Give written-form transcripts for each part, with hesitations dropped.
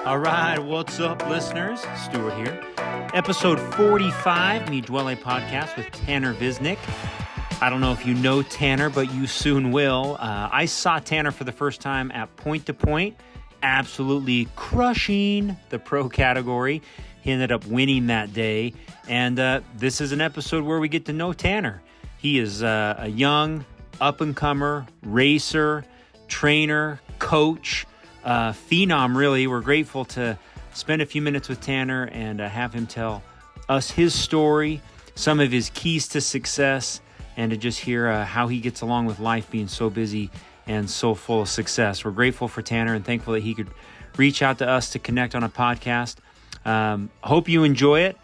All right, what's up, listeners? Stuart here. Episode 45, Me Duole podcast with Tanner Visnick. I don't know if you know Tanner, but you soon will. I saw Tanner for the first time at Point to Point, absolutely crushing the pro category. He ended up winning that day, and this is an episode where we get to know Tanner. He is a young, up-and-comer, racer, trainer, coach, phenom, really. We're grateful to spend a few minutes with Tanner and have him tell us his story, some of his keys to success, and to just hear how he gets along with life being so busy and so full of success. We're grateful for Tanner and thankful that he could reach out to us to connect on a podcast. Hope you enjoy it.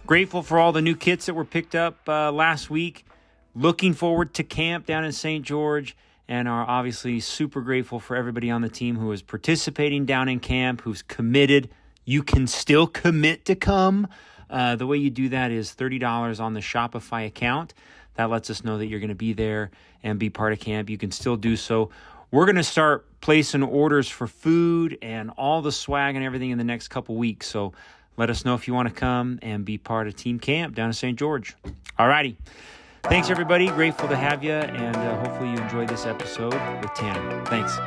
Grateful for all the new kits that were picked up last week. Looking forward to camp down in St. George, and are obviously super grateful for everybody on the team who is participating down in camp, who's committed. You can still commit to come. The way you do that is $30 on the Shopify account. That lets us know that you're going to be there and be part of camp. You can still do so. We're going to start placing orders for food and all the swag and everything in the next couple weeks. So let us know if you want to come and be part of Team Camp down in St. George. All righty. Thanks, everybody. Grateful to have you, and hopefully you enjoyed this episode with Tanner. Thanks.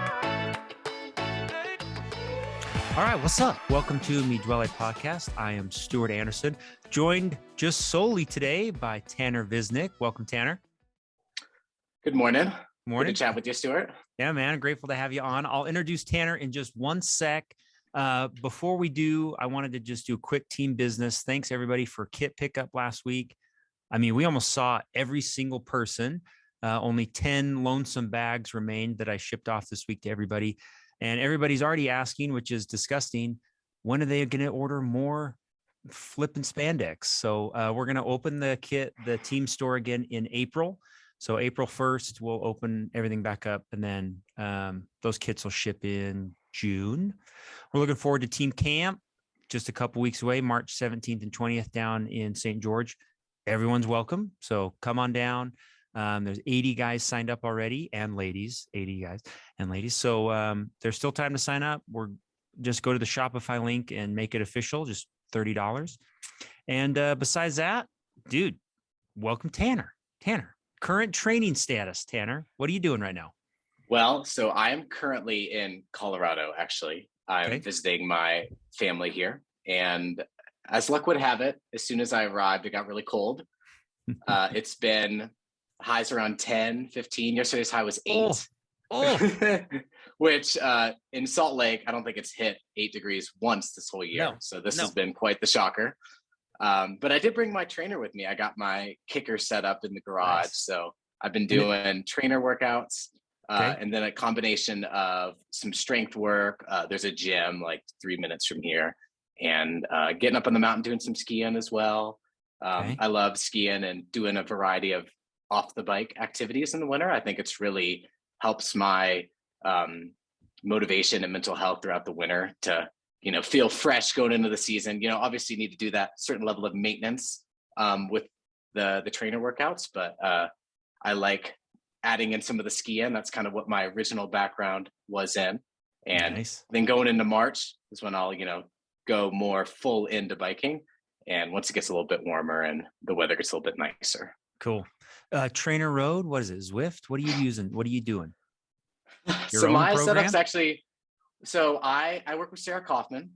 All right, what's up? Welcome to Me Duole podcast. I am Stuart Anderson, joined just solely today by Tanner Visnick. Welcome, Tanner. Good morning. Morning. Good to chat with you, Stuart. Yeah, man. Grateful to have you on. I'll introduce Tanner in just one sec. Before we do, I wanted to just do a quick team business. Thanks, everybody, for kit pickup last week. I mean, we almost saw every single person. Only 10 lonesome bags remained that I shipped off this week to everybody. And everybody's already asking, which is disgusting, when are they going to order more flipping spandex? So we're going to open the team store again in April. So April 1st, we'll open everything back up. And then those kits will ship in June. We're looking forward to Team Camp, just a couple weeks away, March 17th and 20th down in St. George. Everyone's welcome. So come on down. There's 80 guys signed up already, and ladies, 80 guys and ladies. So there's still time to sign up. We're just go to the Shopify link and make it official, just $30. And besides that, dude, welcome Tanner. Tanner, current training status, Tanner. What are you doing right now? Well, so I am currently in Colorado, actually. I'm visiting my family here. And as luck would have it, as soon as I arrived, it got really cold. It's been highs around 10, 15. Yesterday's high was 8. Which in Salt Lake, I don't think it's hit 8 degrees once this whole year. So this has been quite the shocker. But I did bring my trainer with me. I got my kicker set up in the garage. Nice. So I've been doing trainer workouts and then a combination of some strength work. There's a gym like 3 minutes from here. And getting up on the mountain, doing some skiing as well. I love skiing and doing a variety of off the bike activities in the winter. I think it's really helps my motivation and mental health throughout the winter to, feel fresh going into the season. Obviously you need to do that certain level of maintenance with the trainer workouts, but I like adding in some of the skiing. That's kind of what my original background was in. And then going into March is when I'll, go more full into biking. And once it gets a little bit warmer and the weather gets a little bit nicer. Cool. Trainer Road, what is it? Zwift? What are you using? What are you doing? So my setup's actually, so I work with Sarah Kaufman,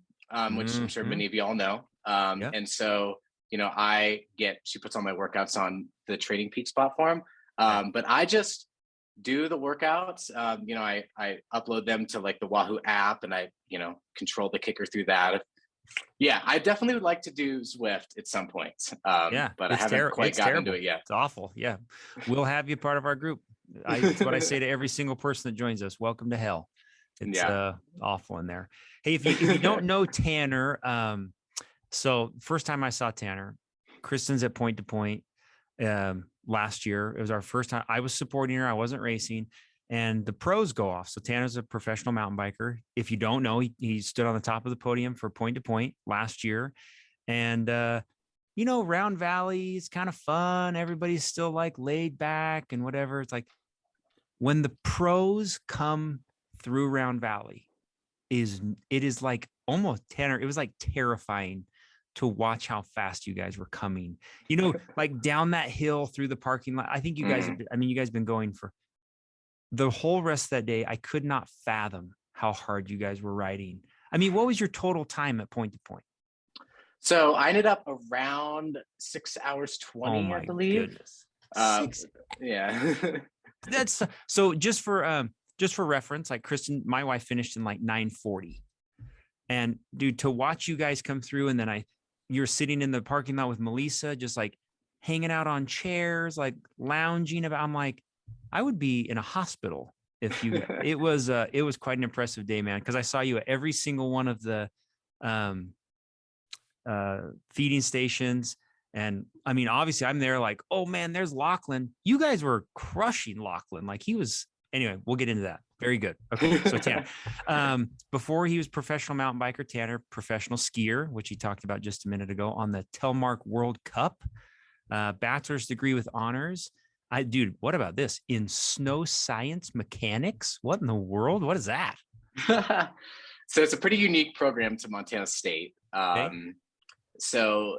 which I'm sure many of you all know. And so, she puts all my workouts on the Trading Peaks platform. But I just do the workouts. I upload them to like the Wahoo app and I, control the kicker through that. Yeah, I definitely would like to do Zwift at some point. But I haven't quite gotten into it yet. It's awful. Yeah. We'll have you part of our group. It's what I say to every single person that joins us. Welcome to hell. It's awful in there. Hey, if you don't know Tanner, so first time I saw Tanner, Kristen's at Point to Point last year. It was our first time. I was supporting her. I wasn't racing. And the pros go off. So Tanner's a professional mountain biker. If you don't know, he stood on the top of the podium for Point to Point last year. And, Round Valley is kind of fun. Everybody's still like laid back and whatever. It's like when the pros come through Round Valley, it is like almost Tanner. It was like terrifying to watch how fast you guys were coming, like down that hill through the parking lot. I think you guys have been, I mean, you guys have been going for the whole rest of that day. I could not fathom how hard you guys were riding. I mean, what was your total time at point to point? So I ended up around 6 hours 20, I believe. Goodness. Yeah. That's so just for reference, like Kristen, my wife finished in like 9:40. And dude, to watch you guys come through, and then you're sitting in the parking lot with Melissa, just like hanging out on chairs, like lounging about. I'm like, I would be in a hospital if you. It was quite an impressive day, man. Because I saw you at every single one of the feeding stations, and I mean, obviously, I'm there like, oh man, there's Lachlan. You guys were crushing Lachlan, like he was. Anyway, we'll get into that. Very good. Okay, so Tanner, before he was professional mountain biker, Tanner, professional skier, which he talked about just a minute ago on the Telemark World Cup, bachelor's degree with honors. Dude, what about this? In snow science mechanics? What in the world? What is that? So it's a pretty unique program to Montana State. So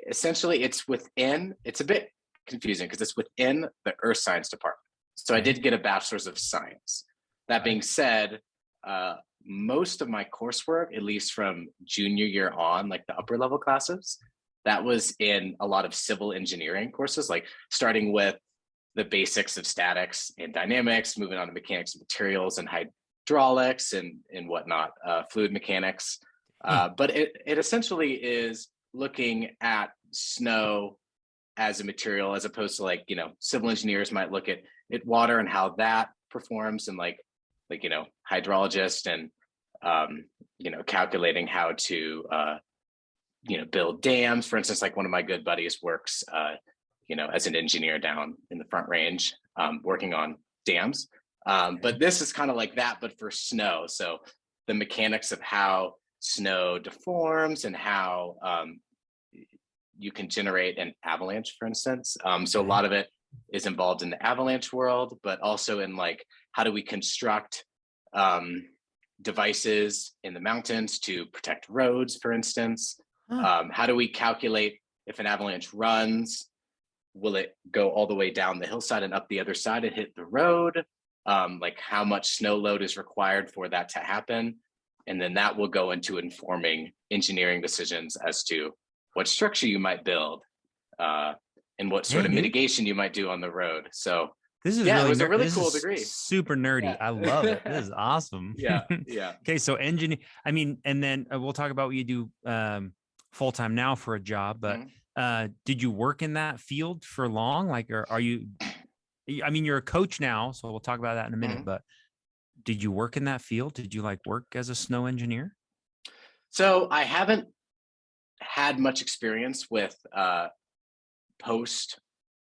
essentially it's a bit confusing because it's within the earth science department. So I did get a bachelor's of science. That being said, most of my coursework, at least from junior year on, like the upper level classes, that was in a lot of civil engineering courses, like starting with the basics of statics and dynamics, moving on to mechanics of materials and hydraulics and whatnot, fluid mechanics. But it essentially is looking at snow as a material, as opposed to like, civil engineers might look at water and how that performs, and like hydrologists and calculating how to build dams, for instance. Like one of my good buddies works as an engineer down in the Front Range, working on dams, but this is kind of like that but for snow. So the mechanics of how snow deforms and how you can generate an avalanche, for instance. So a lot of it is involved in the avalanche world, but also in like, how do we construct devices in the mountains to protect roads, for instance? How do we calculate if an avalanche runs, will it go all the way down the hillside and up the other side and hit the road? Like how much snow load is required for that to happen? And then that will go into informing engineering decisions as to what structure you might build, and what sort of mitigation you might do on the road. So this is it was a really cool degree. Super nerdy. Yeah. I love it. This is awesome. Yeah. Okay, so engineer. I mean, and then we'll talk about what you do full time now for a job. But did you work in that field for long? Like, or are you? I mean, you're a coach now, so we'll talk about that in a minute. But did you work in that field? Did you like work as a snow engineer? So I haven't had much experience with post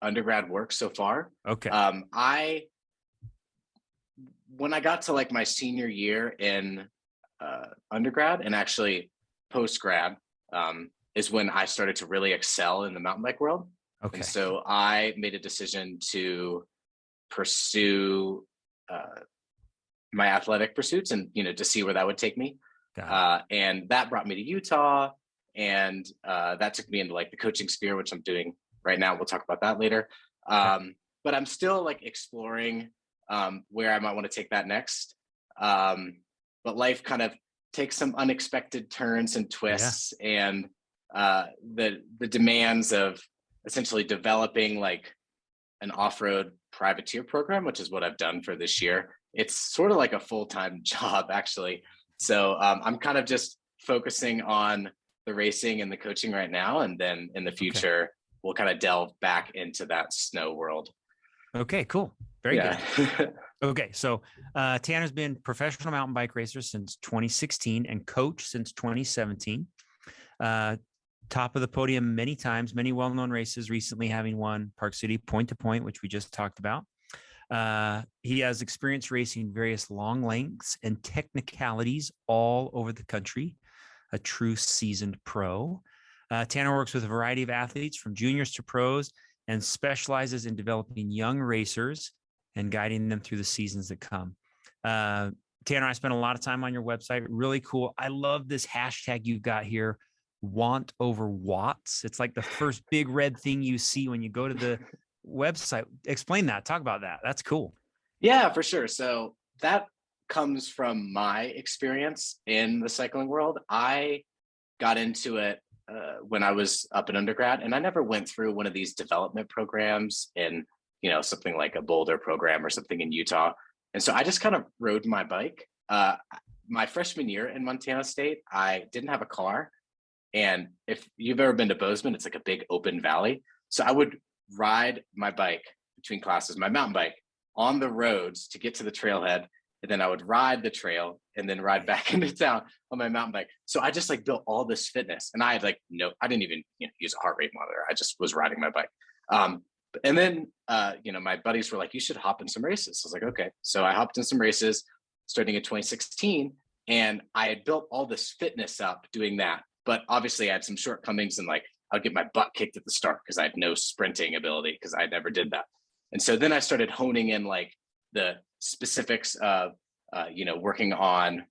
undergrad work so far. Okay. When I got to like my senior year in undergrad, and actually post grad, is when I started to really excel in the mountain bike world. Okay. And so I made a decision to pursue my athletic pursuits and, to see where that would take me. And that brought me to Utah, and that took me into like the coaching sphere, which I'm doing right now. We'll talk about that later. But I'm still like exploring where I might want to take that next. But life kind of takes some unexpected turns and twists, and the demands of essentially developing like an off-road privateer program, which is what I've done for this year. It's sort of like a full-time job, actually. So I'm kind of just focusing on the racing and the coaching right now, and then in the future, we'll kind of delve back into that snow world. Okay, cool. Very good. Okay, so Tanner's been professional mountain bike racer since 2016 and coach since 2017. Top of the podium many times, many well-known races, recently having won Park City Point to Point, which we just talked about. He has experience racing various long lengths and technicalities all over the country, a true seasoned pro. Tanner works with a variety of athletes from juniors to pros and specializes in developing young racers and guiding them through the seasons that come. Tanner, I spent a lot of time on your website. Really cool. I love this hashtag you've got here, want over watts. It's like the first big red thing you see when you go to the website. Explain that. Talk about that. That's cool. Yeah, for sure. So that comes from my experience in the cycling world. I got into it when I was up in undergrad, and I never went through one of these development programs in, something like a Boulder program or something in Utah. And so I just kind of rode my bike. My freshman year in Montana State, I didn't have a car. And if you've ever been to Bozeman, it's like a big open valley. So I would ride my bike between classes, my mountain bike, on the roads to get to the trailhead. And then I would ride the trail and then ride back into town on my mountain bike. So I just built all this fitness, and I had I didn't even use a heart rate monitor. I just was riding my bike. And then my buddies were like, you should hop in some races. I was like, okay. So I hopped in some races starting in 2016, and I had built all this fitness up doing that. But obviously I had some shortcomings, and I'd get my butt kicked at the start because I had no sprinting ability because I never did that. And so then I started honing in the specifics of, working on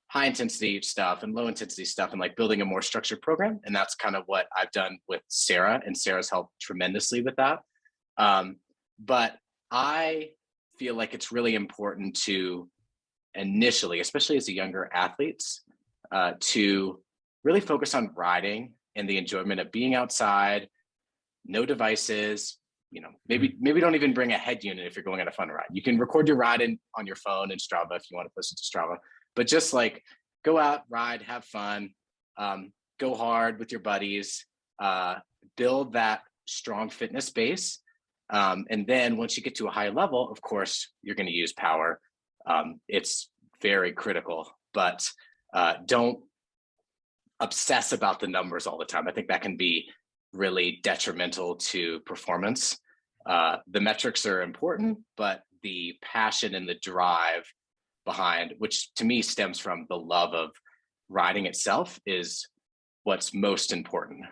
high intensity stuff and low intensity stuff, and building a more structured program. And that's kind of what I've done with Sarah, and Sarah's helped tremendously with that. But I feel like it's really important to initially, especially as a younger athletes, to really focus on riding and the enjoyment of being outside, no devices. Maybe don't even bring a head unit if you're going on a fun ride. You can record your ride on your phone in Strava if you want to post it to Strava, but just go out, ride, have fun, go hard with your buddies, build that strong fitness base. And then once you get to a high level, of course, you're going to use power. It's very critical, but don't obsess about the numbers all the time. I think that can be really detrimental to performance. The metrics are important, but the passion and the drive behind, which to me stems from the love of riding itself, is what's most important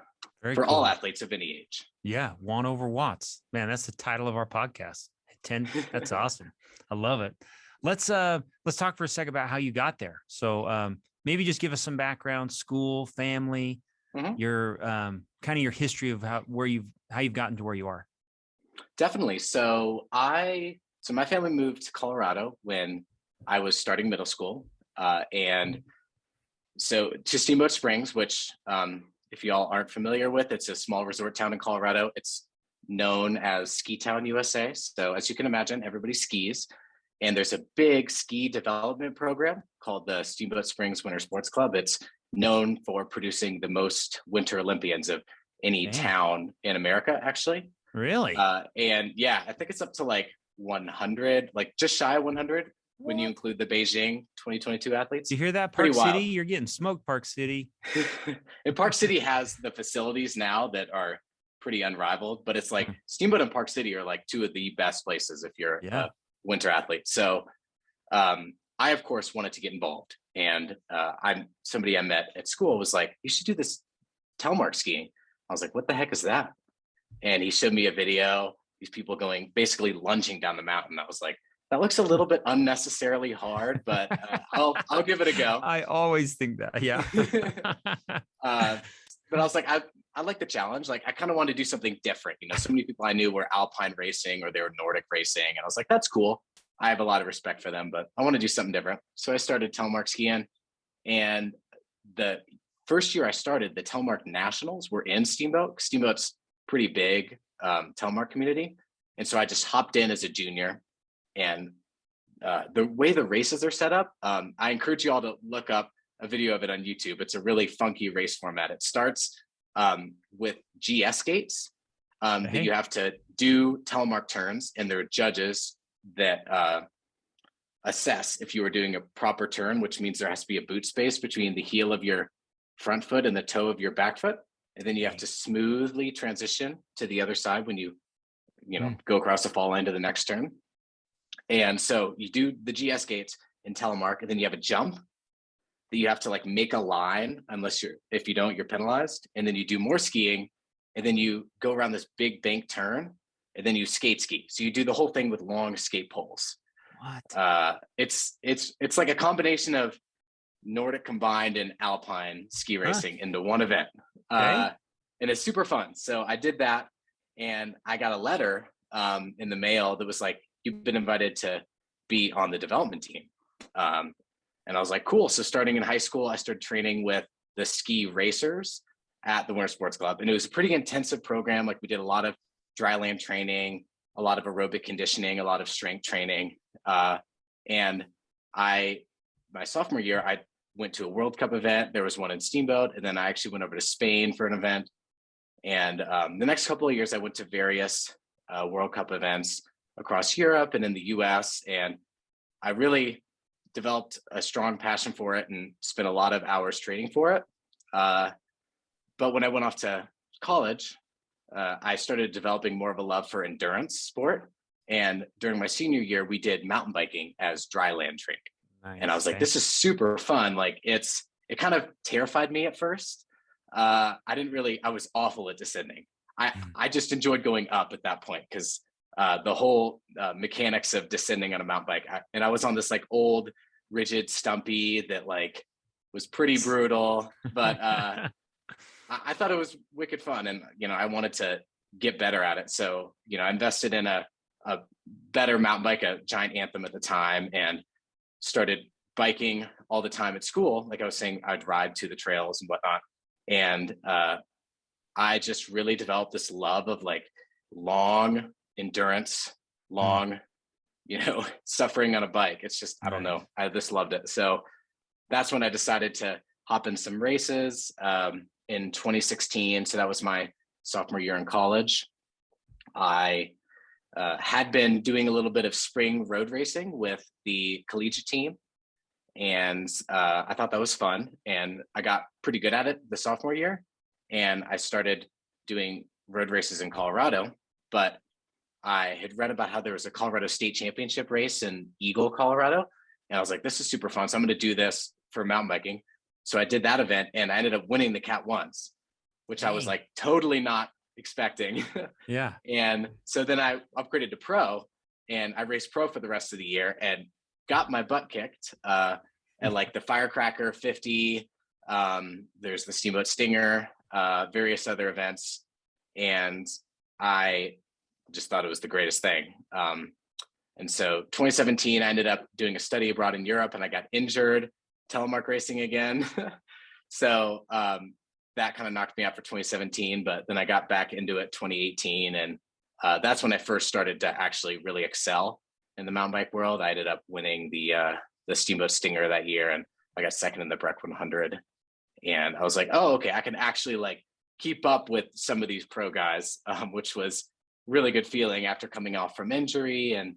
for all athletes of any age. Yeah. Want over watts, man. That's the title of our podcast. 10. That's awesome. I love it. Let's talk for a second about how you got there. So maybe just give us some background, school, family, your kind of your history of how you've gotten to where you are. Definitely. So my family moved to Colorado when I was starting middle school, and so to Steamboat Springs, which if y'all aren't familiar with, it's a small resort town in Colorado. It's known as Ski Town, USA. So as you can imagine, everybody skis, and there's a big ski development program called the Steamboat Springs Winter Sports Club. It's known for producing the most Winter Olympians of any town in America, actually. Really? And yeah, I think it's up to 100, just shy of 100 when you include the Beijing 2022 athletes. You hear that, Park City? You're getting smoked, Park City. And Park City has the facilities now that are pretty unrivaled, but it's Steamboat and Park City are two of the best places if you're a winter athlete. So I, of course, wanted to get involved. And somebody I met at school was like, you should do this telemark skiing. I was like, what the heck is that? And he showed me a video, these people basically lunging down the mountain. I was like, that looks a little bit unnecessarily hard, but I'll give it a go. I always think that, yeah. But I was like, I like the challenge. I kind of wanted to do something different. So many people I knew were alpine racing or they were Nordic racing. And I was like, that's cool. I have a lot of respect for them, but I want to do something different. So I started telemark skiing. And the first year I started, the Telemark Nationals were in Steamboat. Steamboat's pretty big telemark community. And so I just hopped in as a junior. And the way the races are set up, I encourage you all to look up a video of it on YouTube. It's a really funky race format. It starts with GS gates that you have to do telemark turns, and there are judges that assess if you are doing a proper turn, which means there has to be a boot space between the heel of your front foot and the toe of your back foot. And then you have to smoothly transition to the other side when you go across the fall line to the next turn. And so you do the GS gates in telemark, and then you have a jump that you have to make a line, if you don't, you're penalized. And then you do more skiing, and then you go around this big bank turn, and then you skate ski. So you do the whole thing with long skate poles. What? It's like a combination of Nordic combined and Alpine ski racing into one event. Okay. And it's super fun. So I did that, and I got a letter in the mail that was like, you've been invited to be on the development team. And I was like, cool. So starting in high school, I started training with the ski racers at the Winter Sports Club. And it was a pretty intensive program. Like we did a lot of dry land training, a lot of aerobic conditioning, a lot of strength training. And my sophomore year, I went to a World Cup event. There was one in Steamboat. And then I actually went over to Spain for an event. And the next couple of years, I went to various World Cup events across Europe and in the US. And I really developed a strong passion for it and spent a lot of hours training for it. But when I went off to college, I started developing more of a love for endurance sport. And during my senior year, we did mountain biking as dry land training. Nice. And I was like, this is super fun. Like it kind of terrified me at first. I was awful at descending. I just enjoyed going up at that point because the whole mechanics of descending on a mountain bike. And I was on this like old rigid stumpy that like was pretty brutal, but I thought it was wicked fun. And, I wanted to get better at it. So, I invested in a better mountain bike, a Giant Anthem at the time, and started biking all the time at school. Like I was saying, I'd ride to the trails and whatnot. And I just really developed this love of like long endurance, long, suffering on a bike. It's just, I don't know. I just loved it. So that's when I decided to hop in some races in 2016. So that was my sophomore year in college. I had been doing a little bit of spring road racing with the collegiate team. And I thought that was fun. And I got pretty good at it the sophomore year. And I started doing road races in Colorado. But I had read about how there was a Colorado State Championship race in Eagle, Colorado. And I was like, this is super fun. So I'm going to do this for mountain biking. So I did that event and I ended up winning the Cat 1s, which I was like totally not expecting. Yeah. And so then I upgraded to pro and I raced pro for the rest of the year and got my butt kicked at like the Firecracker 50. There's the Steamboat Stinger, various other events. And I just thought it was the greatest thing. And so 2017, I ended up doing a study abroad in Europe and I got injured, telemark racing again. So that kind of knocked me out for 2017, but then I got back into it 2018. And that's when I first started to actually really excel in the mountain bike world. I ended up winning the Steamboat Stinger that year. And I got second in the Breck 100. And I was like, oh, okay, I can actually like keep up with some of these pro guys, which was really good feeling after coming off from injury and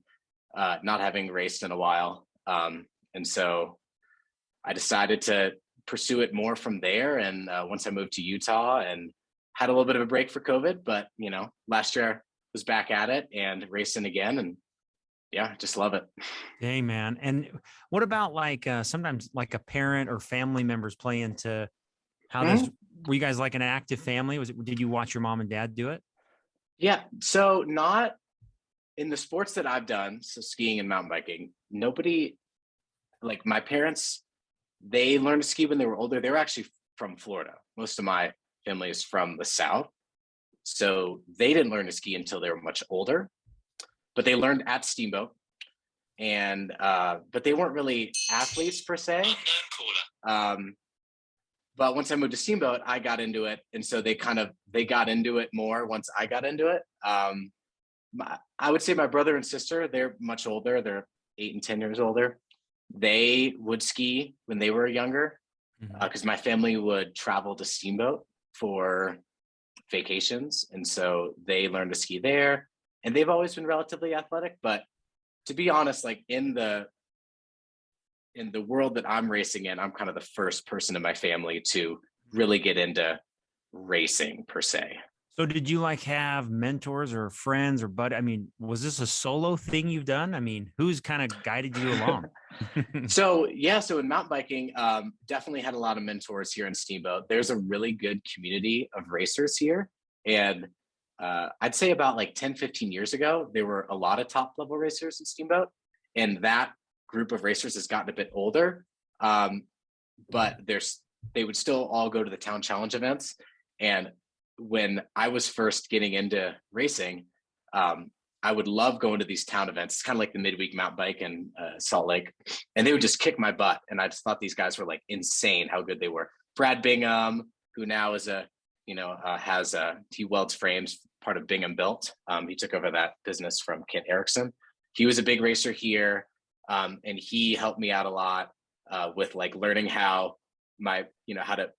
not having raced in a while. And so I decided to pursue it more from there. And once I moved to Utah and had a little bit of a break for COVID, but last year I was back at it and racing again. And yeah, just love it. Dang, man. And what about like sometimes like a parent or family members play into how this, were you guys like an active family? Did you watch your mom and dad do it? Yeah. So not in the sports that I've done, so skiing and mountain biking, nobody, like my parents, they learned to ski when they were older. They were actually from Florida. Most of my family is from the South. So they didn't learn to ski until they were much older, but they learned at Steamboat. And, but they weren't really athletes per se. But once I moved to Steamboat, I got into it. And so they got into it more once I got into it. I would say my brother and sister, they're much older. They're 8 and 10 years older. They would ski when they were younger because my family would travel to Steamboat for vacations. And so they learned to ski there. And they've always been relatively athletic. But to be honest, like in the world that I'm racing in, I'm kind of the first person in my family to really get into racing per se. So did you like have mentors or friends or buddy? I mean, was this a solo thing you've done? I mean, who's kind of guided you along? So in mountain biking, definitely had a lot of mentors here in Steamboat. There's a really good community of racers here. And I'd say about like 10, 15 years ago, there were a lot of top level racers in Steamboat. And that group of racers has gotten a bit older, but they would still all go to the town challenge events. And when I was first getting into racing, I would love going to these town events. It's kind of like the midweek mountain bike in Salt Lake, and they would just kick my butt. And I just thought these guys were like insane how good they were. Brad Bingham, who now is he welds frames, part of Bingham Built. He took over that business from Kent Erickson. He was a big racer here, and he helped me out a lot with like learning how to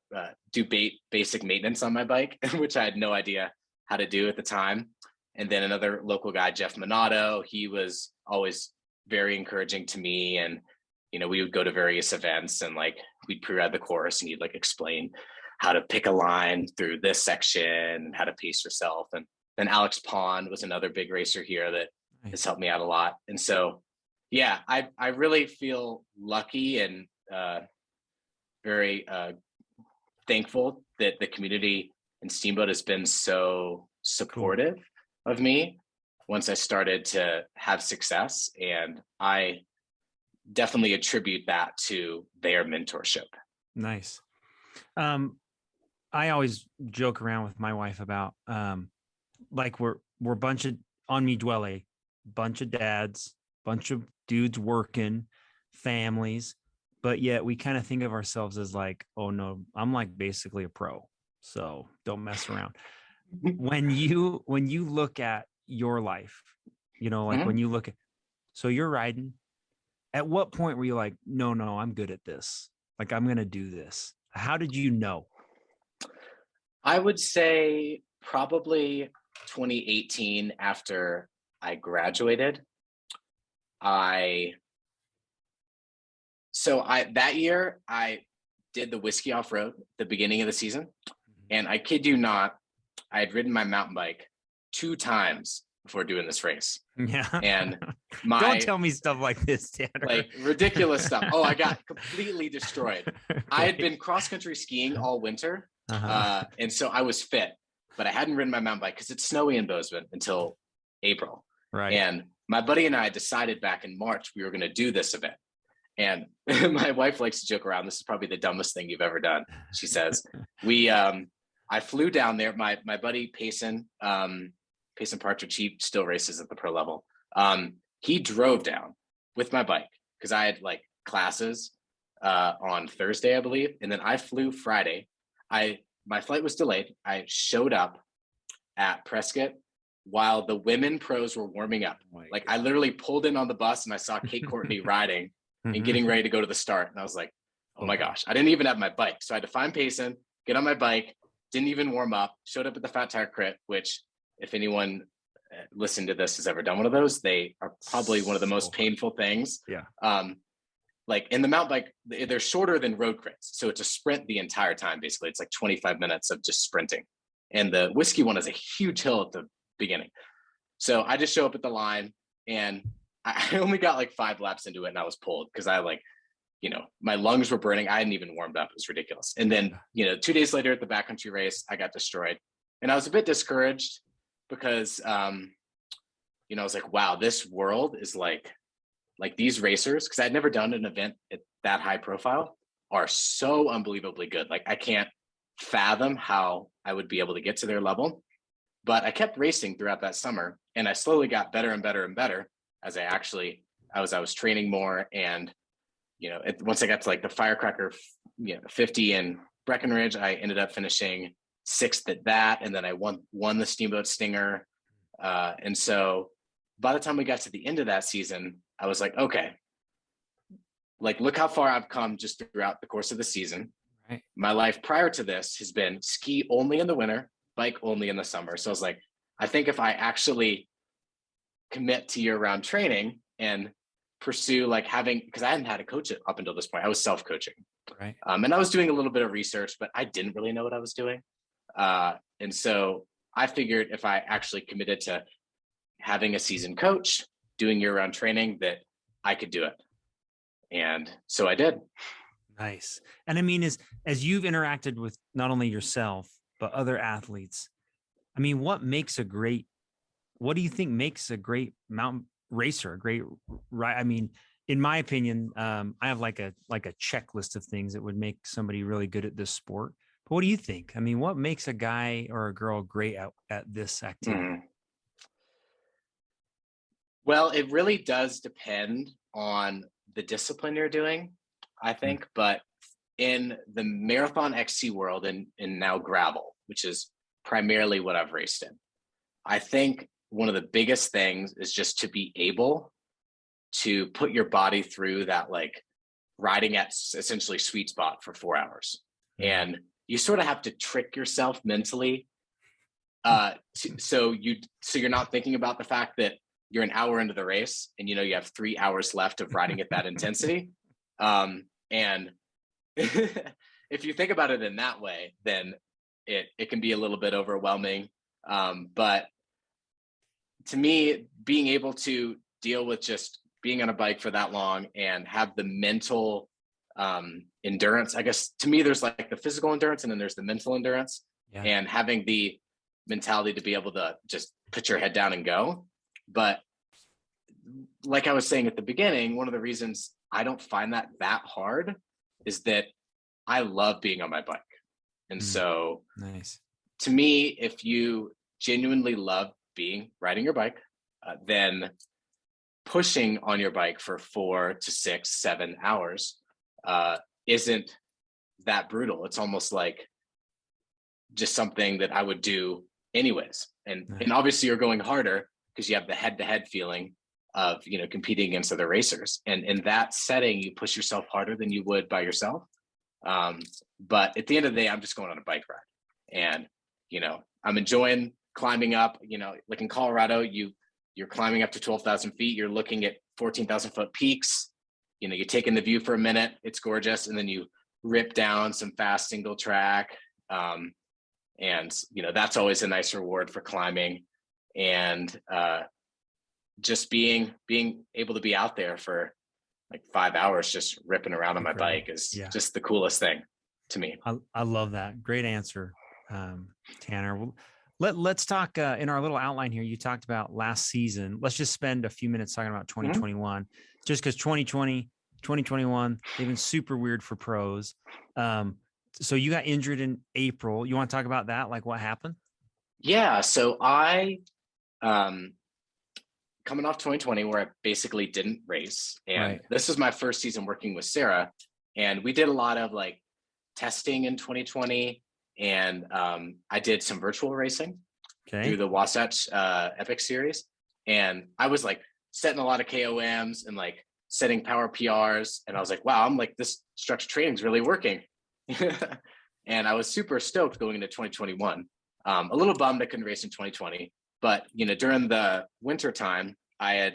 do basic maintenance on my bike, which I had no idea how to do at the time. And then another local guy, Jeff Minato, he was always very encouraging to me. And, we would go to various events and like we'd pre-ride the course and he'd like explain how to pick a line through this section and how to pace yourself. And then Alex Pond was another big racer here that has helped me out a lot. And so, yeah, I really feel lucky and very thankful that the community in Steamboat has been so supportive of me once I started to have success. And I definitely attribute that to their mentorship. Nice. I always joke around with my wife about like we're a bunch of on me Duole, bunch of dads, bunch of dudes working, families, but yet we kind of think of ourselves as like, oh no, I'm like basically a pro, so don't mess around. When you look at your life, when you look at, so you're riding, at what point were you like, no, I'm good at this, like I'm gonna do this? How did you know? I would say probably 2018, after I graduated. That year I did the Whiskey Off-Road at the beginning of the season, and I kid you not, I had ridden my mountain bike 2 times before doing this race. Yeah. And don't tell me stuff like this, Tanner. Like ridiculous stuff. Oh, I got completely destroyed. I had been cross-country skiing all winter. And so I was fit, but I hadn't ridden my mountain bike because it's snowy in Bozeman until April. Right. And my buddy and I decided back in March we were going to do this event. And my wife likes to joke around. This is probably the dumbest thing you've ever done. She says, I flew down there. My buddy Payson Partridge, he still races at the pro level. He drove down with my bike because I had like classes on Thursday, I believe. And then I flew Friday. My flight was delayed. I showed up at Prescott while the women pros were warming up. Like I literally pulled in on the bus and I saw Kate Courtney riding and getting ready to go to the start. And I was like, oh my gosh, I didn't even have my bike. So I had to find Payson, get on my bike, didn't even warm up, showed up at the Fat Tire Crit, which if anyone listening to this has ever done one of those, they are probably one of the most painful things. Yeah. Like in the mountain bike, they're shorter than road crits. So it's a sprint the entire time. Basically, it's like 25 minutes of just sprinting. And the whiskey one is a huge hill at the beginning. So I just show up at the line and I only got like 5 laps into it and I was pulled because I my lungs were burning. I hadn't even warmed up. It was ridiculous. And then, 2 days later at the backcountry race, I got destroyed. And I was a bit discouraged because, I was like, wow, this world is like these racers, because I'd never done an event at that high profile, are so unbelievably good. Like I can't fathom how I would be able to get to their level. But I kept racing throughout that summer and I slowly got better and better and better as I was training more. And, once I got to like the Firecracker 50 in Breckenridge, I ended up finishing 6th at that. And then I won the Steamboat Stinger. And so by the time we got to the end of that season, I was like, okay, like, look how far I've come just throughout the course of the season. Right. My life prior to this has been ski only in the winter, bike only in the summer. So I was like, I think if I actually commit to year-round training and pursue because I hadn't had a coach up until this point, I was self-coaching. Right. And I was doing a little bit of research, but I didn't really know what I was doing. And so I figured if I actually committed to having a seasoned coach, doing year-round training, that I could do it. And so I did. Nice. And I mean, as you've interacted with not only yourself, but other athletes, I mean, what do you think makes a great mountain racer, a great right. I mean, in my opinion, I have like a checklist of things that would make somebody really good at this sport. But what do you think? I mean, what makes a guy or a girl great at this activity? Mhm. Well, it really does depend on the discipline you're doing, I Mm, think. But in the marathon XC world and now gravel, which is primarily what I've raced in, I think one of the biggest things is just to be able to put your body through that, like, riding at essentially sweet spot for 4 hours. mm. And you sort of have to trick yourself mentally, so you're not thinking about the fact that you're an hour into the race and you know you have 3 hours left of riding at that intensity. And if you think about it in that way, then it can be a little bit overwhelming. But to me, being able to deal with just being on a bike for that long and have the mental endurance, I guess to me, there's like the physical endurance and then there's the mental endurance, Yeah. and having the mentality to be able to just put your head down and go. But like I was saying at the beginning, one of the reasons I don't find that hard is that I love being on my bike. And Mm, so nice. to me, if you genuinely love riding your bike, then pushing on your bike for 4 to 6, 7 hours isn't that brutal. It's almost like just something that I would do anyways. And Nice. obviously you're going harder because you have the head-to-head feeling of, you know, competing against other racers. And in that setting, you push yourself harder than you would by yourself. But at the end of the day, I'm just going on a bike ride. And, you know, I'm enjoying climbing up, you know, like in Colorado, you're climbing up to 12,000 feet. You're looking at 14,000 foot peaks. You know, you're taking the view for a minute. It's gorgeous. And then you rip down some fast single track. And, you know, that's always a nice reward for climbing. And just being able to be out there for like 5 hours, just ripping around on my Incredible. bike is Yeah. just the coolest thing to me. I love that. Great answer, Tanner. Well, let's talk in our little outline here. You talked about last season. Let's just spend a few minutes talking about Mhm. 2021, just because 2020, 2021, they've been super weird for pros. So you got injured in April. You want to talk about that? Like what happened? Yeah. So I, um, coming off 2020, where I basically didn't race, and Right. this is my first season working with Sarah, and we did a lot of like testing in 2020, and I did some virtual racing through Okay. the Wasatch Epic series, and I was like setting a lot of KOMs and like setting power PRs, and I was like, wow, I'm like, this structured training is really working. And I was super stoked going into 2021. A little bummed I couldn't race in 2020, but you know, during the winter time, I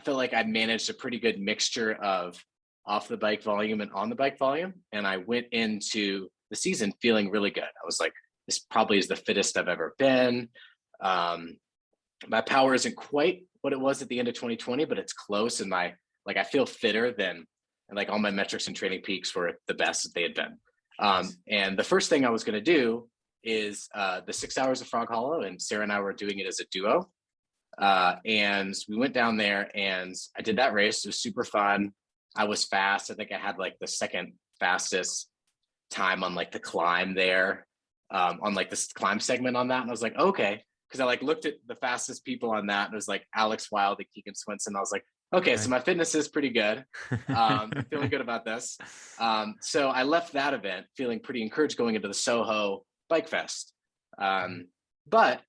felt like I'd managed a pretty good mixture of off the bike volume and on the bike volume. And I went into the season feeling really good. I was like, this probably is the fittest I've ever been. Um, my power isn't quite what it was at the end of 2020, but it's close. And I feel fitter than, and like all my metrics and training peaks were the best that they had been. Nice. And the first thing I was going to do is the 6 hours of Frog Hollow, and Sarah and I were doing it as a duo. And we went down there and I did that race. It was super fun. I was fast. I think I had like the second fastest time on like the climb there, on like this climb segment on that. And I was like, okay. Cause I like looked at the fastest people on that and it was like Alex Wild and Keegan Swinson. I was like, okay, so Okay. my fitness is pretty good. Feeling good about this. So I left that event feeling pretty encouraged going into the Soho Bike Fest. But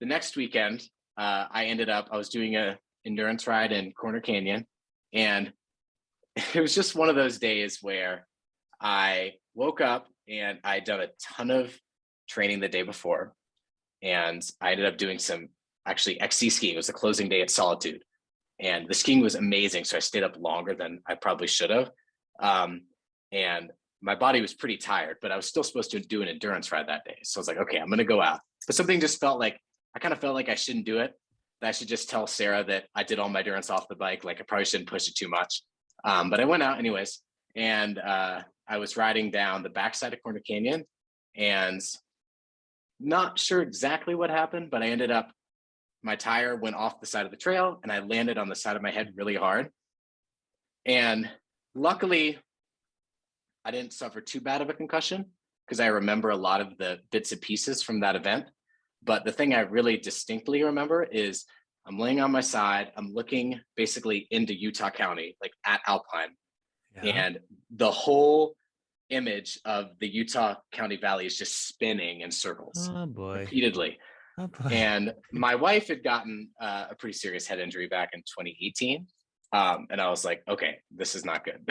the next weekend, I was doing a endurance ride in Corner Canyon, and it was just one of those days where I woke up and I'd done a ton of training the day before, and I ended up doing some actually XC skiing. It was the closing day at Solitude, and the skiing was amazing. So I stayed up longer than I probably should have, and my body was pretty tired, but I was still supposed to do an endurance ride that day. So I was like, okay, I'm going to go out, but something just felt like I kind of felt like I shouldn't do it. That I should just tell Sarah that I did all my endurance off the bike. Like I probably shouldn't push it too much. But I went out anyways, and I was riding down the backside of Corner Canyon, and not sure exactly what happened, but I ended up my tire went off the side of the trail and I landed on the side of my head really hard. And luckily, I didn't suffer too bad of a concussion because I remember a lot of the bits and pieces from that event. But the thing I really distinctly remember is I'm laying on my side, I'm looking basically into Utah County, like at Alpine. Yeah. And the whole image of the Utah County Valley is just spinning in circles repeatedly. Oh boy. And my wife had gotten a pretty serious head injury back in 2018. And I was like, okay, this is not good.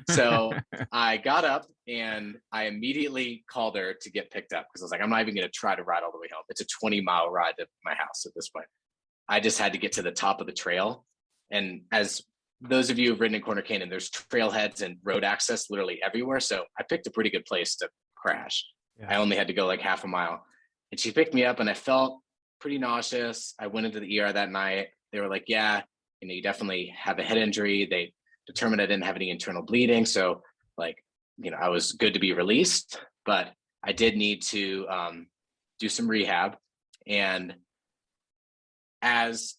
So I got up and I immediately called her to get picked up because I was like, I'm not even going to try to ride all the way home. It's a 20-mile ride to my house at this point. I just had to get to the top of the trail. And as those of you who've ridden in Corner Canyon, there's trailheads and road access literally everywhere. So I picked a pretty good place to crash. Yeah. I only had to go like half a mile. And she picked me up and I felt pretty nauseous. I went into the ER that night. They were like, yeah, you definitely have a head injury. They determined I didn't have any internal bleeding. So I was good to be released, but I did need to do some rehab. And as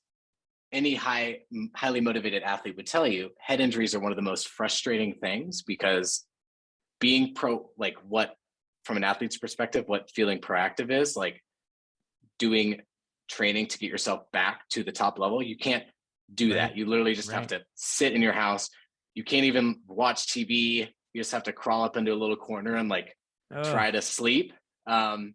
any highly motivated athlete would tell you, head injuries are one of the most frustrating things because being from an athlete's perspective, what feeling proactive is, like doing training to get yourself back to the top level, you can't do that. You literally just have to sit in your house. You can't even watch TV. You just have to crawl up into a little corner and try to sleep. And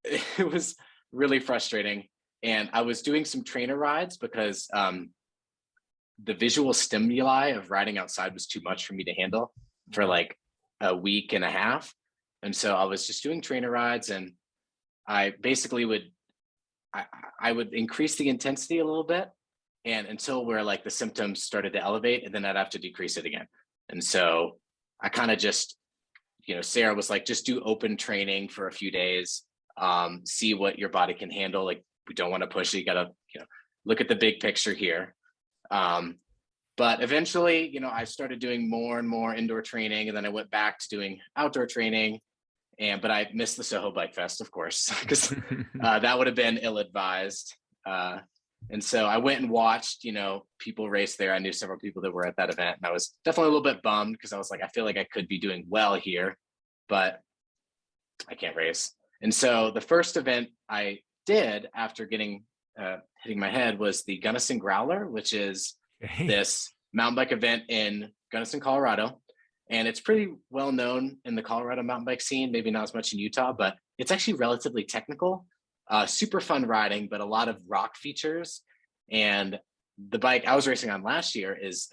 it was really frustrating. And I was doing some trainer rides because the visual stimuli of riding outside was too much for me to handle for like a week and a half. And so I was just doing trainer rides, and I basically I would increase the intensity a little bit, and until where like the symptoms started to elevate, and then I'd have to decrease it again. And so I kind of just, Sarah was like, just do open training for a few days, see what your body can handle. Like, we don't want to push it. You got to, look at the big picture here. But eventually, I started doing more and more indoor training, and then I went back to doing outdoor training. But I missed the Soho Bike Fest, of course, because that would have been ill-advised. And so I went and watched, people race there. I knew several people that were at that event, and I was definitely a little bit bummed because I was like, I feel like I could be doing well here, but I can't race. And so the first event I did after hitting my head was the Gunnison Growler, which is this mountain bike event in Gunnison, Colorado. And it's pretty well known in the Colorado mountain bike scene, maybe not as much in Utah, but it's actually relatively technical, super fun riding, but a lot of rock features. And the bike I was racing on last year it's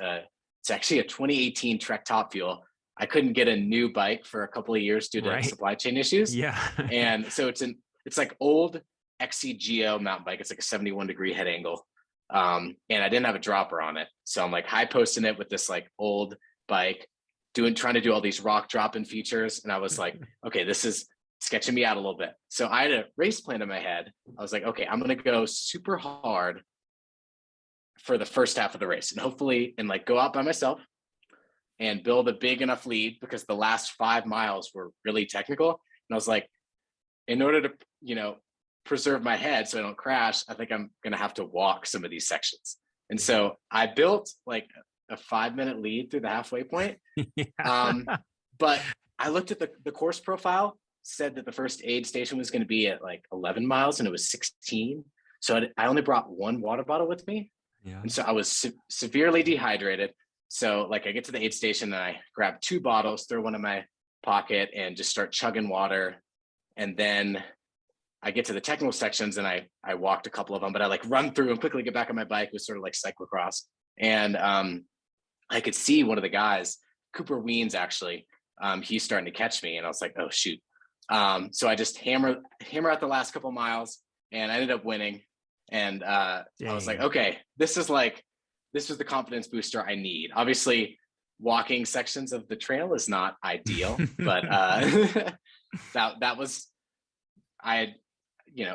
actually a 2018 Trek Top Fuel. I couldn't get a new bike for a couple of years due to supply chain issues. Yeah. And so it's like old XCGO mountain bike. It's like a 71-degree head angle. And I didn't have a dropper on it. So I'm like high posting it with this like old bike, trying to do all these rock drop-in features. And I was like, okay, this is sketching me out a little bit. So I had a race plan in my head. I was like, okay, I'm going to go super hard for the first half of the race and hopefully, go out by myself and build a big enough lead because the last 5 miles were really technical. And I was like, in order to, preserve my head so I don't crash, I think I'm going to have to walk some of these sections. And so I built like a 5-minute lead through the halfway point. But I looked at the course profile, said that the first aid station was going to be at like 11 miles and it was 16. So I only brought 1 water bottle with me. Yeah. And so I was severely dehydrated. So I get to the aid station and I grab 2 bottles, throw one in my pocket and just start chugging water. And then I get to the technical sections and I walked a couple of them, but I run through and quickly get back on my bike. It was sort of like cyclocross. And I could see one of the guys, Cooper Weens, actually, he's starting to catch me. And I was like, oh, shoot. So I just hammer out the last couple miles and I ended up winning. And I was like, okay, this was the confidence booster I need. Obviously, walking sections of the trail is not ideal, but that was,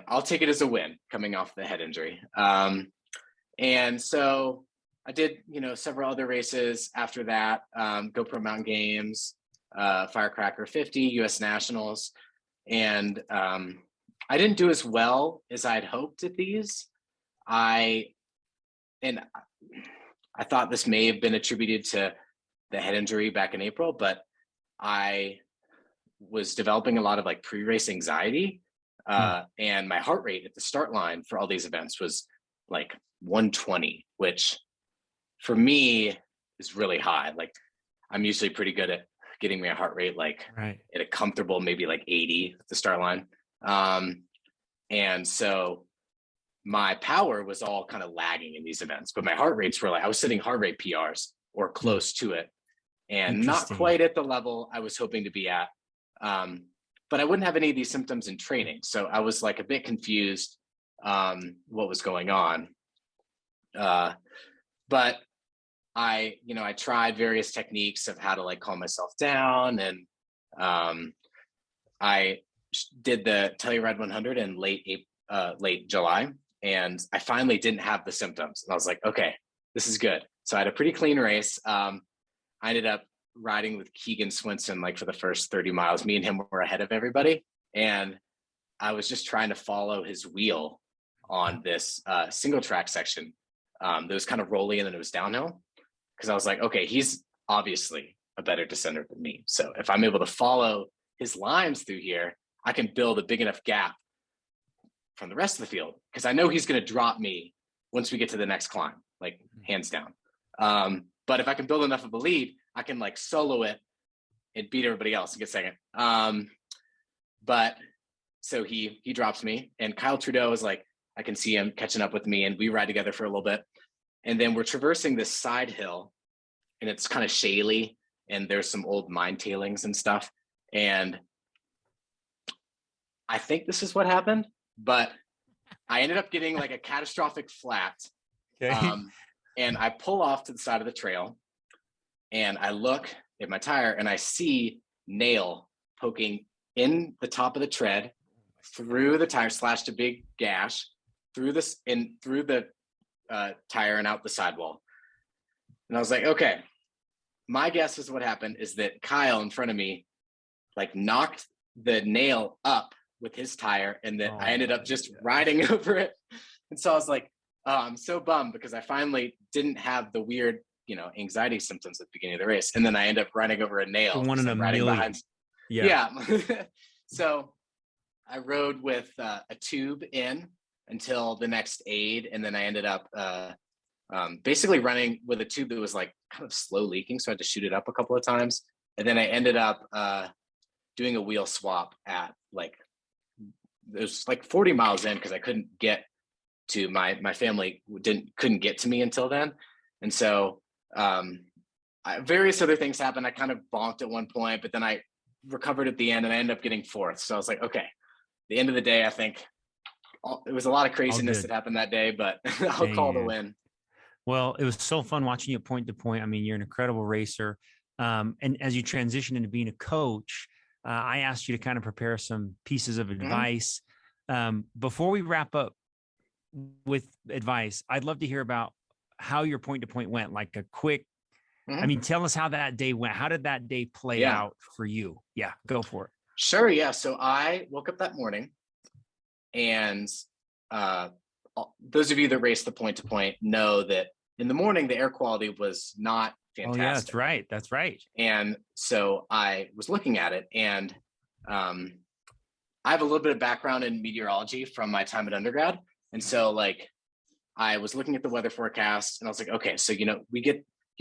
I'll take it as a win coming off the head injury. And so I did, several other races after that, GoPro Mountain Games, Firecracker 50, US Nationals. And I didn't do as well as I'd hoped at these. I thought this may have been attributed to the head injury back in April, but I was developing a lot of like pre-race anxiety. And my heart rate at the start line for all these events was like 120, which for me is really high. Like I'm usually pretty good at getting my heart rate like at a comfortable, maybe like 80 at the start line. And so my power was all kind of lagging in these events, but my heart rates were like, I was setting heart rate PRs or close to it, and not quite at the level I was hoping to be at. But I wouldn't have any of these symptoms in training. So I was like a bit confused what was going on. But I tried various techniques of how to like calm myself down. And I did the Telemark 100 in late July. And I finally didn't have the symptoms. And I was like, okay, this is good. So I had a pretty clean race. I ended up riding with Keegan Swinson, like for the first 30 miles. Me and him were ahead of everybody. And I was just trying to follow his wheel on this single track section that was kind of rolly and then it was downhill. Because I was like, okay, he's obviously a better descender than me. So if I'm able to follow his lines through here, I can build a big enough gap from the rest of the field, because I know he's going to drop me once we get to the next climb, like hands down. But if I can build enough of a lead, I can like solo it and beat everybody else and get second. But so he drops me, and Kyle Trudeau is like, I can see him catching up with me, and we ride together for a little bit. And then we're traversing this side hill, and it's kind of shaly, and there's some old mine tailings and stuff. And I think this is what happened, but I ended up getting like a catastrophic flat. And I pull off to the side of the trail, and I look at my tire, and I see nail poking in the top of the tread, through the tire, slashed a big gash through this and through the tire and out the sidewall. And I was like, okay, my guess is what happened is that Kyle in front of me like knocked the nail up with his tire, and that I ended up just riding over it. And so I was like, oh, I'm so bummed, because I finally didn't have the weird, anxiety symptoms at the beginning of the race. And then I end up running over a nail. One in a million. Yeah. So I rode with a tube in until the next aid. And then I ended up basically running with a tube that was like kind of slow leaking. So I had to shoot it up a couple of times. And then I ended up doing a wheel swap at like, it was like 40 miles in, because I couldn't get to my family couldn't get to me until then. And so various other things happened. I kind of bonked at one point, but then I recovered at the end, and I ended up getting fourth. So I was like, okay, the end of the day, I think it was a lot of craziness that happened that day, but I'll call the win. Well, it was so fun watching you point to point. I mean, you're an incredible racer. And as you transition into being a coach, I asked you to kind of prepare some pieces of advice. Before we wrap up with advice, I'd love to hear about how your point to point went, like a quick, I mean, tell us how that day went. How did that day play out for you? Yeah, go for it. Sure. Yeah. So I woke up that morning, and those of you that race the point to point know that in the morning, the air quality was not fantastic. Oh yeah, that's right. That's right. And so I was looking at it, and I have a little bit of background in meteorology from my time at undergrad. And so like, I was looking at the weather forecast, and I was like, okay, so, you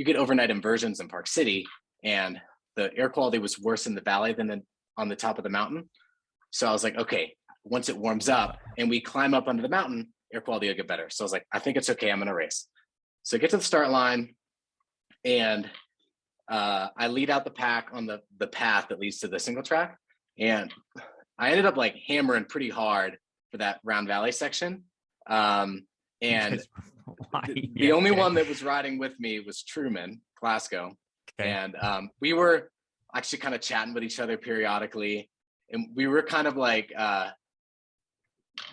get overnight inversions in Park City, and the air quality was worse in the valley than on the top of the mountain. So I was like, okay, once it warms up and we climb up onto the mountain, air quality will get better. So I was like, I think it's okay. I'm going to race. So I get to the start line, and I lead out the pack on the path that leads to the single track. And I ended up like hammering pretty hard for that Round Valley section. And the only one that was riding with me was Truman Glasgow. And we were actually kind of chatting with each other periodically. And we were kind of like,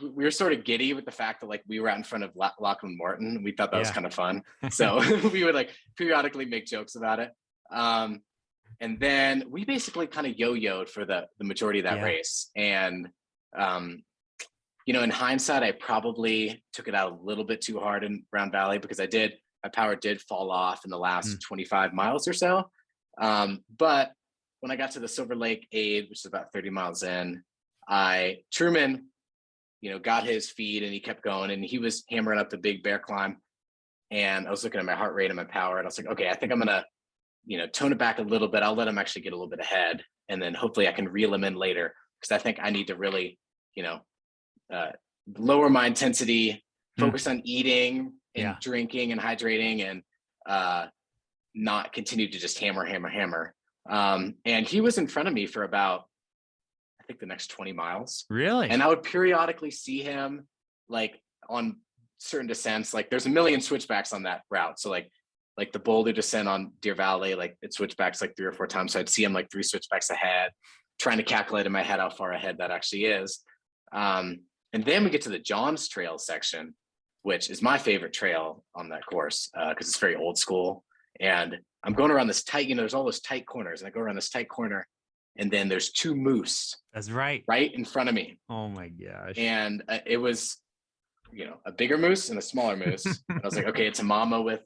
we were sort of giddy with the fact that like we were out in front of Lachlan Morton. We thought that was kind of fun. So we would like periodically make jokes about it. And then we basically kind of yo-yoed for the majority of that race. And in hindsight, I probably took it out a little bit too hard in Round Valley because my power did fall off in the last 25 miles or so. But when I got to the Silver Lake Aid, which is about 30 miles in, Truman, got his feed and he kept going and he was hammering up the big bear climb. And I was looking at my heart rate and my power and I was like, okay, I think I'm going to, tone it back a little bit. I'll let him actually get a little bit ahead. And then hopefully I can reel him in later because I think I need to really, lower my intensity, focus on eating and drinking and hydrating and not continue to just hammer. And he was in front of me for about, I think the next 20 miles. Really? And I would periodically see him like on certain descents, like there's a million switchbacks on that route. So like the Boulder descent on Deer Valley, like it switchbacks like 3 or 4 times. So I'd see him like 3 switchbacks ahead, trying to calculate in my head how far ahead that actually is. And then we get to the Johns Trail section, which is my favorite trail on that course because it's very old school. And I'm going around this tight, there's all those tight corners, and I go around this tight corner, and then there's 2 moose. That's right in front of me. Oh my gosh! And it was, a bigger moose and a smaller moose. And I was like, okay, it's a mama with,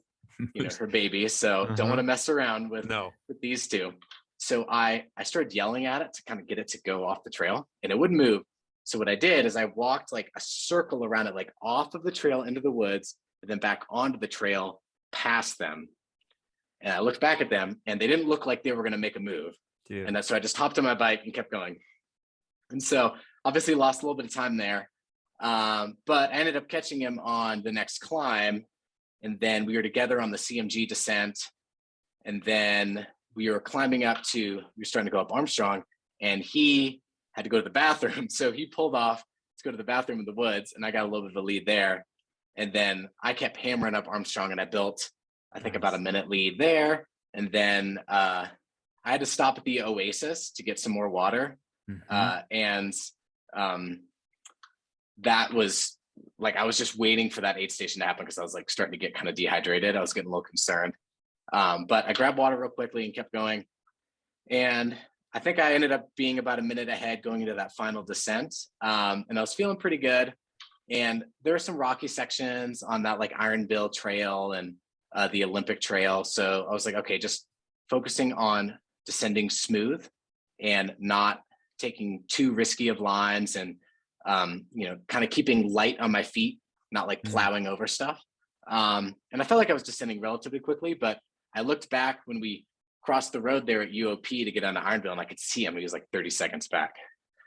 her baby, so don't want to mess around with these 2. So I started yelling at it to kind of get it to go off the trail, and it wouldn't move. So what I did is I walked like a circle around it, like off of the trail into the woods, and then back onto the trail past them. And I looked back at them and they didn't look like they were going to make a move. Dude. And so I just hopped on my bike and kept going. And so obviously lost a little bit of time there. But I ended up catching him on the next climb. And then we were together on the CMG descent. And then we were climbing up we were starting to go up Armstrong, and he had to go to the bathroom. So he pulled off to go to the bathroom in the woods, and I got a little bit of a lead there. And then I kept hammering up Armstrong, and I built, I think, about a minute lead there. And then I had to stop at the Oasis to get some more water. And that was like, I was just waiting for that aid station to happen because I was like starting to get kind of dehydrated. I was getting a little concerned. But I grabbed water real quickly and kept going. And I think I ended up being about a minute ahead going into that final descent. And I was feeling pretty good. And there were some rocky sections on that like Iron Bill Trail and the Olympic Trail. So I was like, okay, just focusing on descending smooth and not taking too risky of lines and, kind of keeping light on my feet, not like plowing over stuff. And I felt like I was descending relatively quickly, but I looked back when we crossed the road there at UOP to get onto Ironville, and I could see him. He was like 30 seconds back.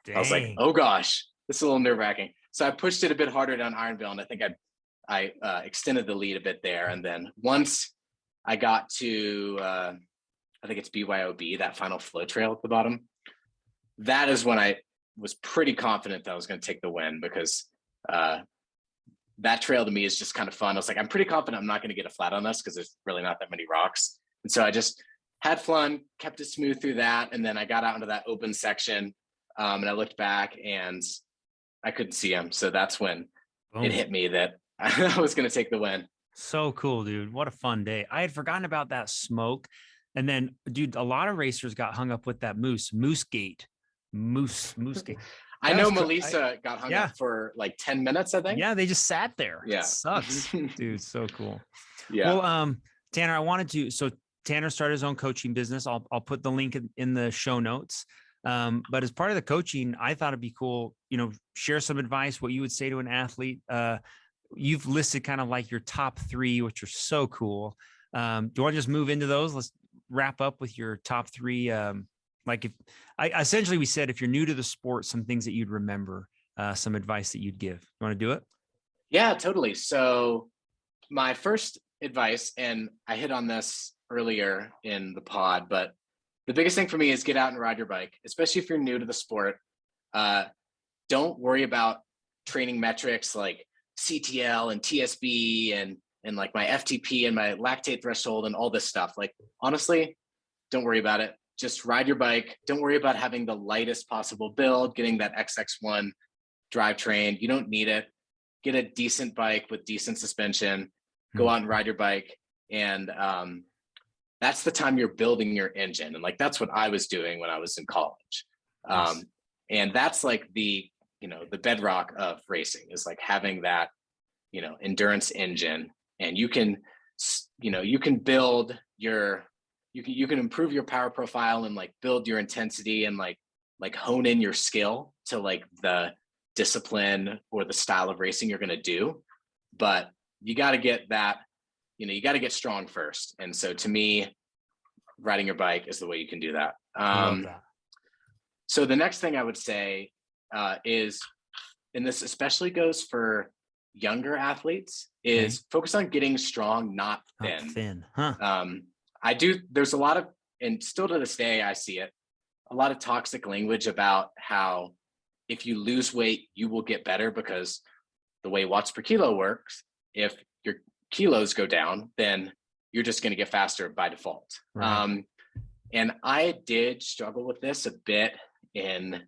Dang. I was like, oh gosh, this is a little nerve wracking. So I pushed it a bit harder down Ironville, and I think I extended the lead a bit there. And then once I got to, I think it's BYOB, that final flow trail at the bottom, that is when I was pretty confident that I was going to take the win, because that trail to me is just kind of fun. I was like, I'm pretty confident I'm not going to get a flat on this because there's really not that many rocks. And so I just had fun, kept it smooth through that. And then I got out into that open section and I looked back and I couldn't see him. So that's when it hit me that I was going to take the win. So cool, dude. What a fun day. I had forgotten about that smoke. And then, dude, a lot of racers got hung up with that moose gate. Moose gate. I know Melissa got hung up for like 10 minutes, I think. Yeah, they just sat there. Yeah. It sucks. Dude, so cool. Yeah. Well, Tanner, so Tanner started his own coaching business. I'll put the link in the show notes. But as part of the coaching, I thought it'd be cool, share some advice, what you would say to an athlete. You've listed kind of like your top 3, which are so cool. Do you want to just move into those? Let's wrap up with your top 3. Essentially we said, if you're new to the sport, some things that you'd remember, some advice that you'd give. You want to do it? Yeah, totally. So my first advice, and I hit on this earlier in the pod, but the biggest thing for me is get out and ride your bike, especially if you're new to the sport. Don't worry about training metrics like CTL and TSB and like my FTP and my lactate threshold and all this stuff. Like, honestly, don't worry about it. Just ride your bike. Don't worry about having the lightest possible build, getting that XX1 drivetrain. You don't need it. Get a decent bike with decent suspension. Go out and ride your bike. And that's the time you're building your engine. And like, that's what I was doing when I was in college. And that's like the the bedrock of racing is like having that, endurance engine, and you can build you can improve your power profile and like build your intensity and like hone in your skill to like the discipline or the style of racing you're going to do. But you got to get that, you got to get strong first. And so to me, riding your bike is the way you can do that. I love that. So the next thing I would say is, and this especially goes for younger athletes, is focus on getting strong, not thin. Not thin, huh? There's a lot of, and still to this day, I see it, a lot of toxic language about how if you lose weight, you will get better, because the way watts per kilo works, if your kilos go down, then you're just going to get faster by default. Right. And I did struggle with this a bit in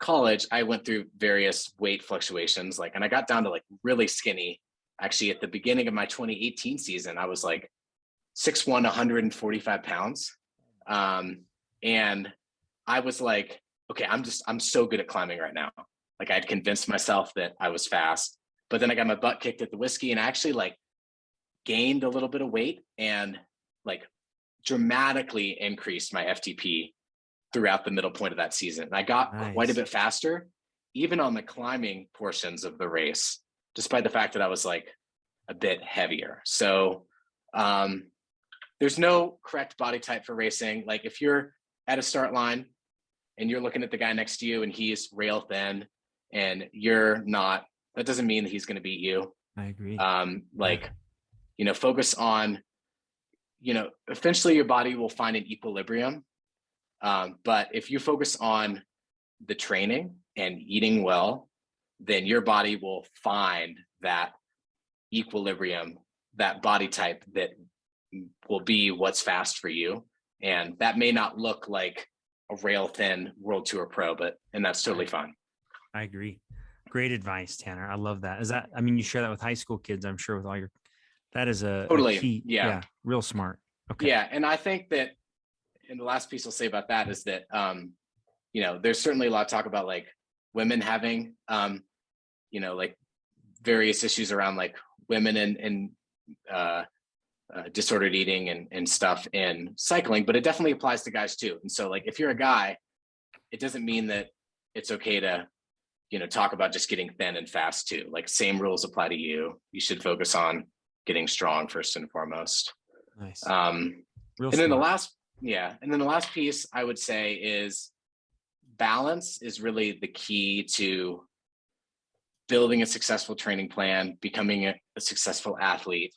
college. I went through various weight fluctuations, and I got down to like really skinny. Actually, at the beginning of my 2018 season, I was like 6'1", 145 pounds. And I was like, okay, I'm so good at climbing right now. Like I'd convinced myself that I was fast, but then I got my butt kicked at the whiskey and I actually like gained a little bit of weight and like dramatically increased my FTP throughout the middle point of that season. And I got quite a bit faster, even on the climbing portions of the race, despite the fact that I was like a bit heavier. So there's no correct body type for racing. Like if you're at a start line and you're looking at the guy next to you and he's rail thin and you're not, that doesn't mean that he's going to beat you. I agree. Focus on, eventually your body will find an equilibrium. But if you focus on the training and eating well, then your body will find that equilibrium, that body type that will be what's fast for you. And that may not look like a rail thin world tour pro, and that's totally fine. I agree. Great advice, Tanner. I love that. You share that with high school kids, I'm sure, with all your, that is a key. Yeah. Real smart. Okay. Yeah. And I think that, and the last piece I'll say about that is that, there's certainly a lot of talk about like women having, like various issues around like women and disordered eating and stuff in cycling, but it definitely applies to guys too. And so like, if you're a guy, it doesn't mean that it's okay to, talk about just getting thin and fast too. Like same rules apply to you. You should focus on getting strong first and foremost. Nice. And then the last piece I would say is balance is really the key to building a successful training plan, becoming a successful athlete.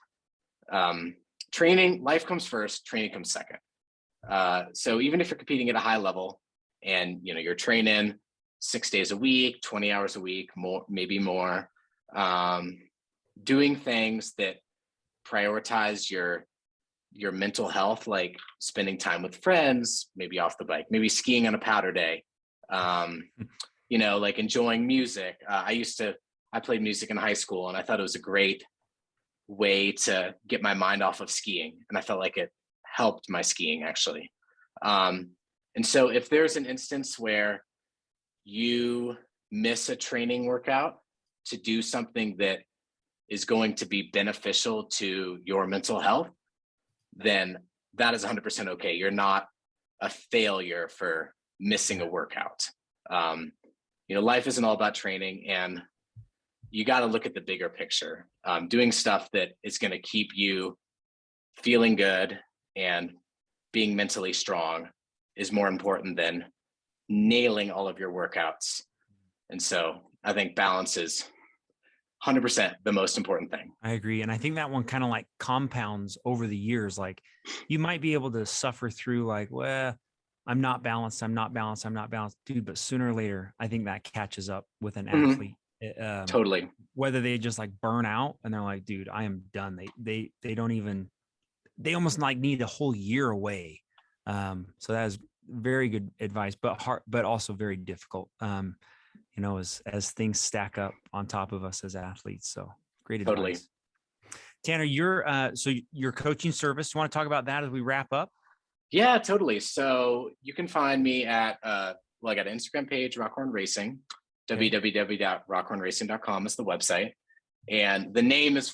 Training, life comes first, training comes second. So even if you're competing at a high level and you're training 6 days a week, 20 hours a week, more, maybe more, doing things that prioritize your mental health, like spending time with friends, maybe off the bike, maybe skiing on a powder day, like enjoying music. I played music in high school and I thought it was a great way to get my mind off of skiing. And I felt like it helped my skiing actually. And so if there's an instance where you miss a training workout to do something that is going to be beneficial to your mental health, then that is 100% okay. You're not a failure for missing a workout. Life isn't all about training, and you got to look at the bigger picture. Doing stuff that is going to keep you feeling good and being mentally strong is more important than nailing all of your workouts. And so I think balance is 100% the most important thing. I agree. And I think that one kind of like compounds over the years. Like you might be able to suffer through like, well, I'm not balanced, dude. But sooner or later, I think that catches up with an athlete. Totally. Whether they just like burn out and they're like, dude, I am done. They don't even, they almost like need a whole year away. So that is very good advice, but also very difficult. As things stack up on top of us as athletes. So great advice. Totally. Tanner, your coaching service, you want to talk about that as we wrap up? Yeah, totally. So you can find me at, I got an Instagram page, Rockhorn Racing. www.rockhornracing.com is the website. And the name is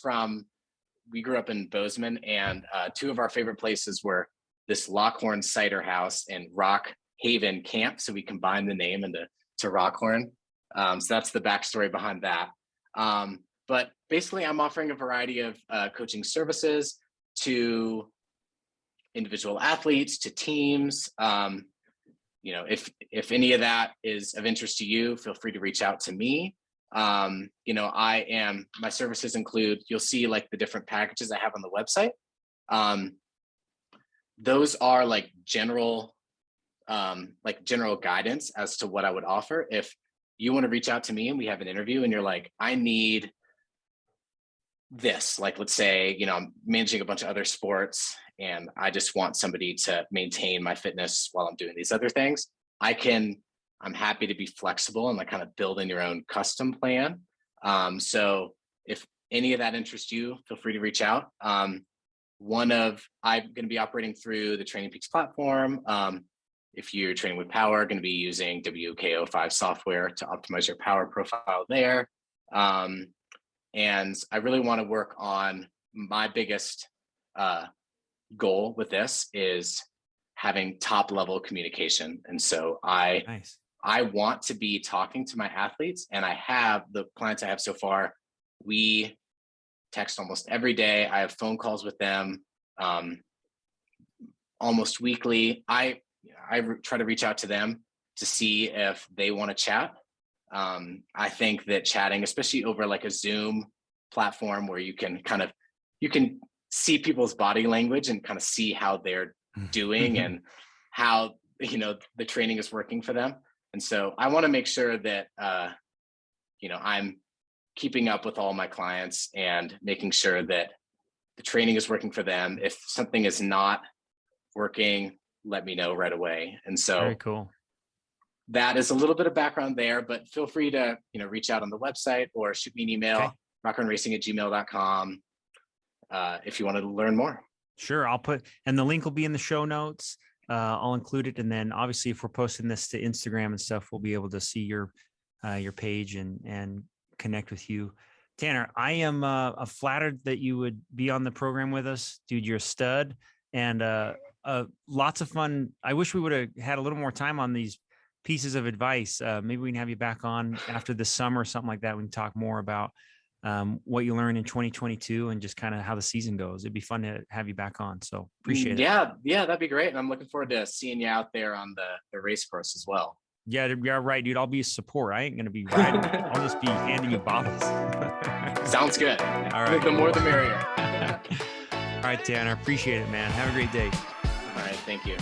we grew up in Bozeman, and two of our favorite places were this Lockhorn Cider House and Rock Haven Camp. So we combined the name to Rockhorn. So that's the backstory behind that. But basically, I'm offering a variety of coaching services to individual athletes, to teams. If any of that is of interest to you, feel free to reach out to me. My services include, you'll see like the different packages I have on the website. Those are like general guidance as to what I would offer. If you want to reach out to me and we have an interview and you're like, I need this, like, let's say, I'm managing a bunch of other sports and I just want somebody to maintain my fitness while I'm doing these other things. I'm happy to be flexible and like kind of build in your own custom plan. So if any of that interests you, feel free to reach out. I'm going to be operating through the Training Peaks platform. If you're training with power, going to be using WKO5 software to optimize your power profile there. And I really want to work on my biggest goal with this is having top level communication. And so I want to be talking to my athletes, and the clients I have so far, we text almost every day. I have phone calls with them almost weekly. I try to reach out to them to see if they want to chat. I think that chatting, especially over like a Zoom platform where you can see people's body language and kind of see how they're doing and how, the training is working for them. And so I want to make sure that, I'm keeping up with all my clients and making sure that the training is working for them. If something is not working, let me know right away. And so very cool. That is a little bit of background there, but feel free to, reach out on the website or shoot me an email, rockhornracing@gmail.com, if you want to learn more. Sure. And the link will be in the show notes. I'll include it. And then obviously if we're posting this to Instagram and stuff, we'll be able to see your page and connect with you. Tanner, I am flattered that you would be on the program with us. Dude, you're a stud, and lots of fun. I wish we would have had a little more time on these pieces of advice. Maybe we can have you back on after the summer or something like that. We can talk more about what you learned in 2022 and just kind of how the season goes. It'd be fun to have you back on. So appreciate it. Yeah, that'd be great. And I'm looking forward to seeing you out there on the race course as well. Yeah, right, dude. I'll be a support. I ain't going to be riding. I'll just be handing you bottles. Sounds good. All right. The more the merrier. All right, Tanner. Appreciate it, man. Have a great day. All right. Thank you.